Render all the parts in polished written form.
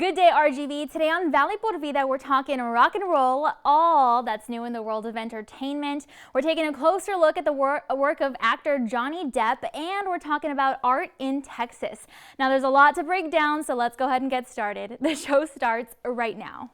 Good day, RGV. Today on Valley por Vida, we're talking rock and roll, all that's new in the world of entertainment. We're taking a closer look at the work of actor Johnny Depp, and we're talking about art in Texas. Now, there's a lot to break down, so let's go ahead and get started. The show starts right now.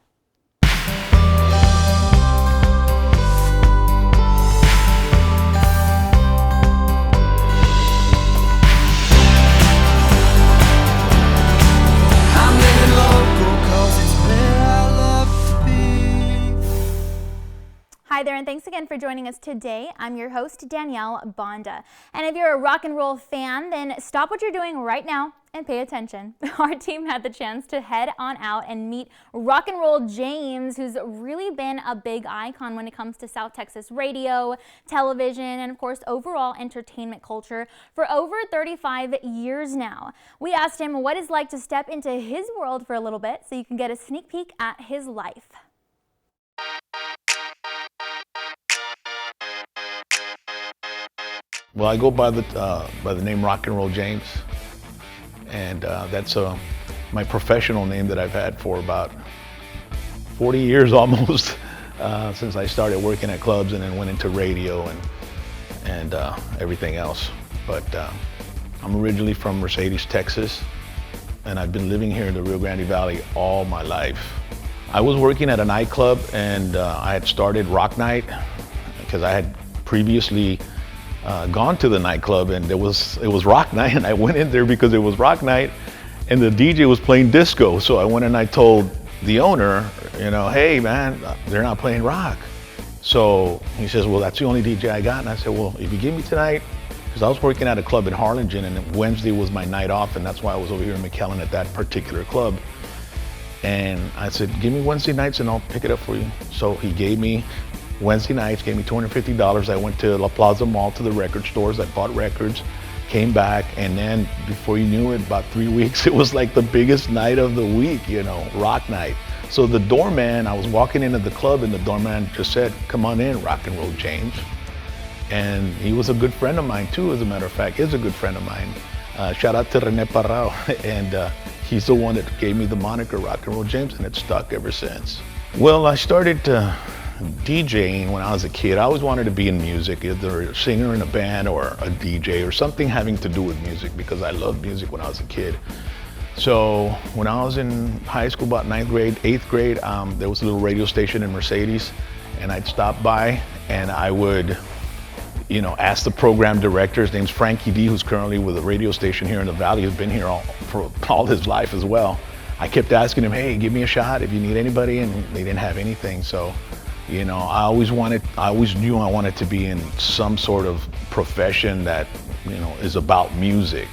Hi there, and thanks again for joining us today. I'm your host, Danielle Banda. And if you're a rock and roll fan, then stop what you're doing right now and pay attention. Our team had the chance to head on out and meet Rock and Roll James, who's really been a big icon when it comes to South Texas radio, television, and of course, overall entertainment culture for over 35 years now. We asked him what it's like to step into his world for a little bit so you can get a sneak peek at his life. Well, I go by the name Rock and Roll James, and that's my professional name that I've had for about 40 years almost, since I started working at clubs and then went into radio and everything else. But I'm originally from Mercedes, Texas, and I've been living here in the Rio Grande Valley all my life. I was working at a nightclub, and I had started Rock Night because I had previously gone to the nightclub, and it was Rock Night, and I went in there because it was Rock Night and the DJ was playing disco. So I went and I told the owner, you know, hey man, they're not playing rock. So he says, well, that's the only DJ I got. And I said, well, if you give me tonight, because I was working at a club in Harlingen, and Wednesday was my night off, and that's why I was over here in McAllen at that particular club. And I said, give me Wednesday nights and I'll pick it up for you. So he gave me Wednesday nights, gave me $250. I went to La Plaza Mall to the record stores. I bought records, came back, and then before you knew it, about 3 weeks, it was like the biggest night of the week, you know, Rock Night. So the doorman, I was walking into the club and the doorman just said, come on in, Rock and Roll James. And he was a good friend of mine too, as a matter of fact, is a good friend of mine. Shout out to Rene Parrao. And he's the one that gave me the moniker Rock and Roll James, and it's stuck ever since. Well, I started DJing when I was a kid. I always wanted to be in music, either a singer in a band or a DJ or something having to do with music, because I loved music when I was a kid. So when I was in high school, about 9th grade, 8th grade, there was a little radio station in Mercedes, and I'd stop by and I would, you know, ask the program director. His name's Frankie D, who's currently with a radio station here in the Valley, who's been here for all his life as well. I kept asking him, hey, give me a shot if you need anybody, and they didn't have anything. So, you know, I always knew I wanted to be in some sort of profession that, you know, is about music.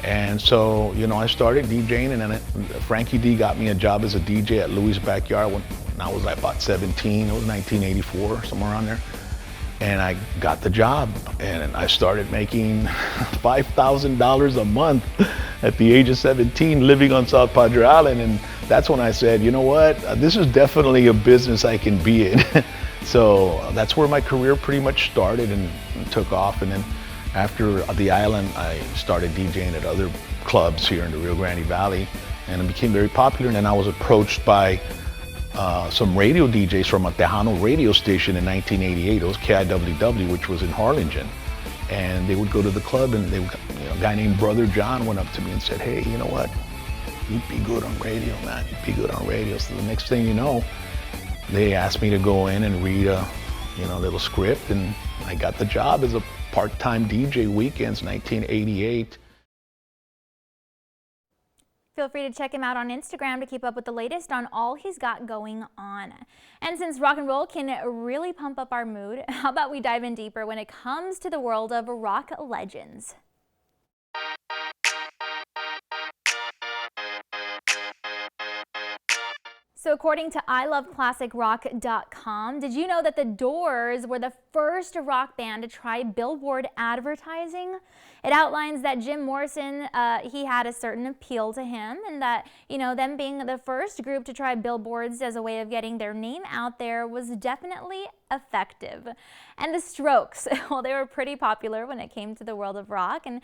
And so, you know, I started DJing, and then Frankie D got me a job as a DJ at Louis' Backyard when I was like about 17. It was 1984, somewhere around there. And I got the job, and I started making $5,000 a month at the age of 17, living on South Padre Island. And that's when I said, you know what, this is definitely a business I can be in. So that's where my career pretty much started and took off. And then after the island, I started DJing at other clubs here in the Rio Grande Valley, and it became very popular. And then I was approached by some radio DJs from a Tejano radio station in 1988. It was KIWW, which was in Harlingen. And they would go to the club, and a guy named Brother John went up to me and said, hey, you know what? You'd be good on radio, man. You'd be good on radio. So the next thing you know, they asked me to go in and read a, little script, and I got the job as a part-time DJ weekends, 1988. Feel free to check him out on Instagram to keep up with the latest on all he's got going on. And since rock and roll can really pump up our mood, how about we dive in deeper when it comes to the world of rock legends? So according to iloveclassicrock.com, did you know that the Doors were the first rock band to try billboard advertising? It outlines that Jim Morrison, he had a certain appeal to him, and that, them being the first group to try billboards as a way of getting their name out there was definitely effective. And the Strokes, well, they were pretty popular when it came to the world of rock. And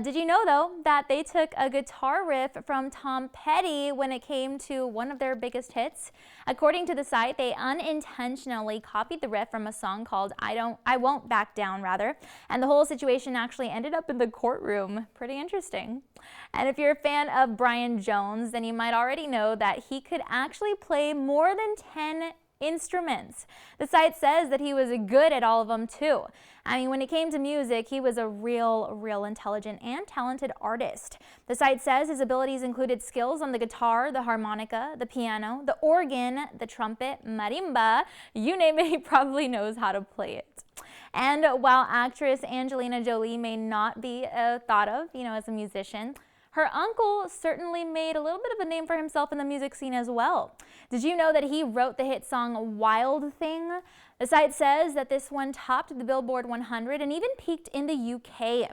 did you know, though, that they took a guitar riff from Tom Petty when it came to one of their biggest hits? According to the site, they unintentionally copied the riff from a song called I Won't Back Down, rather. And the whole situation actually ended up in the courtroom. Pretty interesting. And if you're a fan of Brian Jones, then you might already know that he could actually play more than 10 instruments. The site says that he was good at all of them too. I mean, when it came to music, he was a real intelligent and talented artist. The site says his abilities included skills on the guitar, the harmonica, the piano, the organ, the trumpet, marimba, you name it, he probably knows how to play it. And while actress Angelina Jolie may not be thought of, as a musician, her uncle certainly made a little bit of a name for himself in the music scene as well. Did you know that he wrote the hit song Wild Thing? The site says that this one topped the Billboard 100 and even peaked in the UK.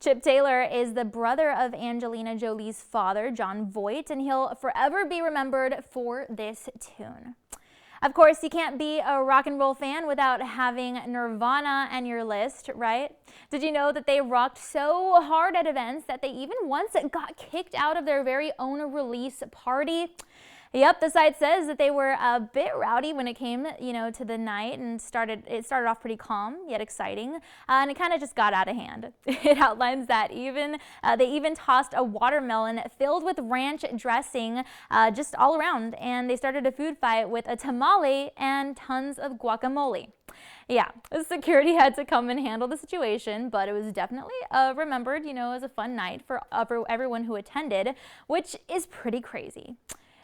Chip Taylor is the brother of Angelina Jolie's father, John Voight, and he'll forever be remembered for this tune. Of course, you can't be a rock and roll fan without having Nirvana on your list, right? Did you know that they rocked so hard at events that they even once got kicked out of their very own release party? Yep, the site says that they were a bit rowdy when it came, to the night, and it started off pretty calm yet exciting, and it kind of just got out of hand. It outlines that they even tossed a watermelon filled with ranch dressing just all around, and they started a food fight with a tamale and tons of guacamole. Yeah, security had to come and handle the situation, but it was definitely remembered, as a fun night for everyone who attended, which is pretty crazy.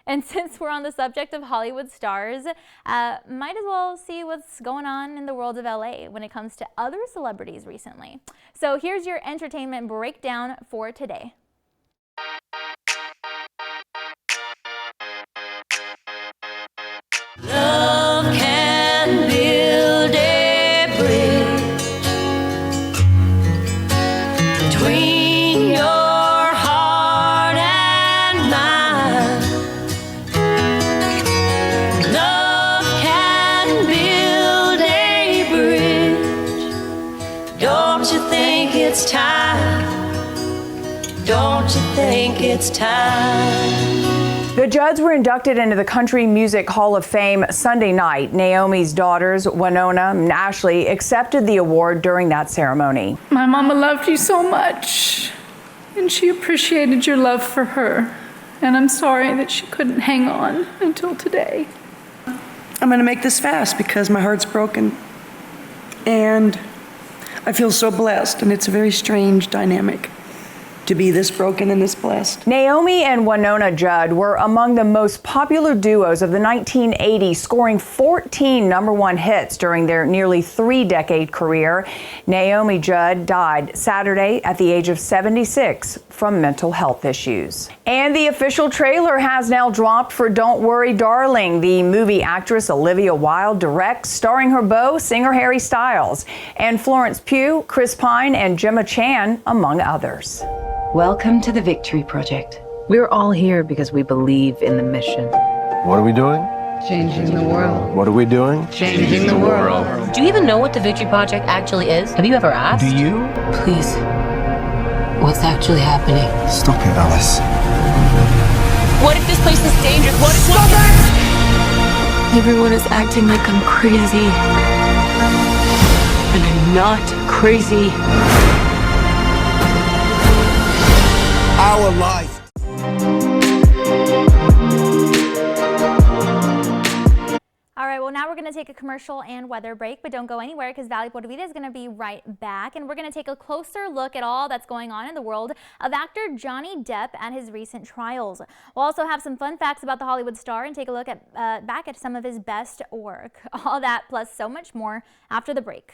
And since we're on the subject of Hollywood stars, might as well see what's going on in the world of LA when it comes to other celebrities recently. So here's your entertainment breakdown for today. Love can build a bridge between your heart and mine. Love can build a bridge. Don't you think it's time? Don't you think it's time? The Judds were inducted into the Country Music Hall of Fame Sunday night. Naomi's daughters, Winona and Ashley, accepted the award during that ceremony. My mama loved you so much, and she appreciated your love for her. And I'm sorry that she couldn't hang on until today. I'm going to make this fast because my heart's broken. And I feel so blessed, and it's a very strange dynamic to be this broken and this blessed. Naomi and Winona Judd were among the most popular duos of the 1980s, scoring 14 #1 hits during their nearly 3-decade career. Naomi Judd died Saturday at the age of 76 from mental health issues. And the official trailer has now dropped for Don't Worry Darling. The movie actress Olivia Wilde directs, starring her beau, singer Harry Styles, and Florence Pugh, Chris Pine, and Gemma Chan, among others. Welcome to the Victory Project. We're all here because we believe in the mission. What are we doing? Changing the world. What are we doing? Changing the world. Do you even know what the Victory Project actually is? Have you ever asked? Do you? Please. What's actually happening? Stop it, Alice. What if this place is dangerous? What if... Stop it! Everyone is acting like I'm crazy. And I'm not crazy. Our life. All right, well, now we're going to take a commercial and weather break, but don't go anywhere because Valuable Vida is going to be right back, and we're going to take a closer look at all that's going on in the world of actor Johnny Depp and his recent trials. We'll also have some fun facts about the Hollywood star and take a look at back at some of his best work. All that plus so much more after the break.